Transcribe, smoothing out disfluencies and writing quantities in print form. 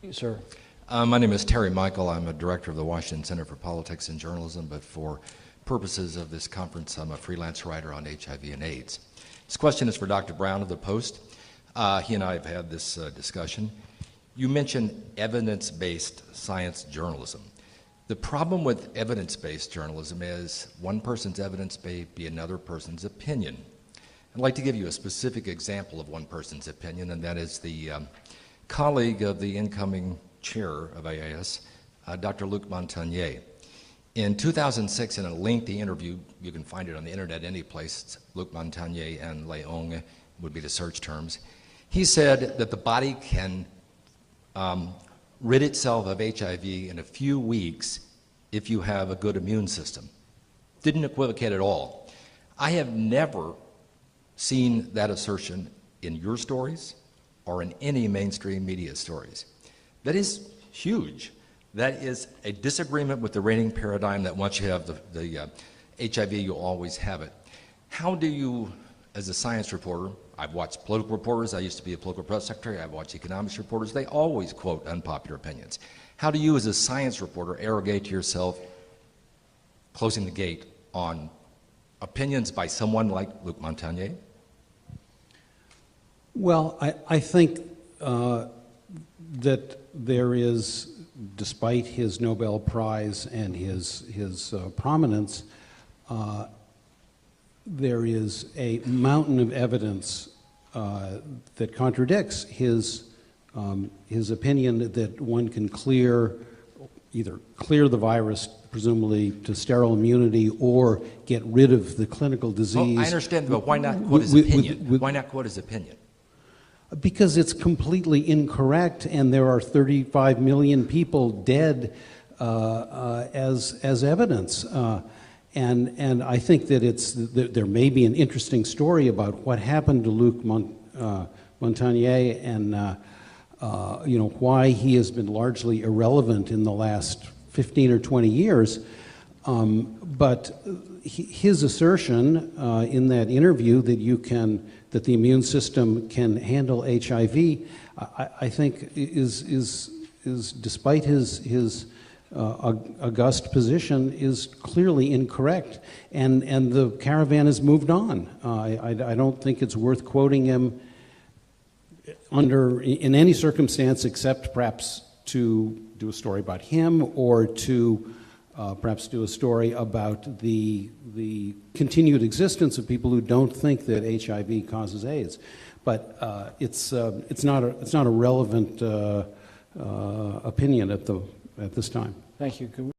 Yes, sir. My name is Terry Michael. I'm a director of the Washington Center for Politics and Journalism, but for purposes of this conference, I'm a freelance writer on HIV and AIDS. This question is for Dr. Brown of the Post. He and I have had this discussion. You mentioned evidence-based science journalism. The problem with evidence-based journalism is one person's evidence may be another person's opinion. I'd like to give you a specific example of one person's opinion, and that is the colleague of the incoming chair of AIS, Dr. Luc Montagnier. In 2006, in a lengthy interview, you can find it on the internet any place, Luc Montagnier and Leong would be the search terms, he said that the body can rid itself of HIV in a few weeks if you have a good immune system. Didn't equivocate at all. I have never seen that assertion in your stories or in any mainstream media stories. That is huge. That is a disagreement with the reigning paradigm that once you have the HIV, you'll always have it. How do you, as a science reporter, I've watched political reporters, I used to be a political press secretary, I've watched economics reporters, they always quote unpopular opinions. How do you, as a science reporter, arrogate to yourself closing the gate on opinions by someone like Luc Montagnier? Well, I think that there is, despite his Nobel Prize and his prominence, there is a mountain of evidence that contradicts his opinion that one can either clear the virus, presumably to sterile immunity, or get rid of the clinical disease. Well, I understand, but why not quote his opinion? Why not quote his opinion? Because it's completely incorrect, and there are 35 million people dead as evidence. And I think that there may be an interesting story about what happened to Luc Montagnier and why he has been largely irrelevant in the last 15 or 20 years. But his assertion in that interview that the immune system can handle HIV, I think is despite his august position, is clearly incorrect, and the caravan has moved on. I don't think it's worth quoting him in any circumstance except perhaps to do a story about him or to perhaps do a story about the continued existence of people who don't think that HIV causes AIDS. But it's not a relevant opinion at this time. Thank you.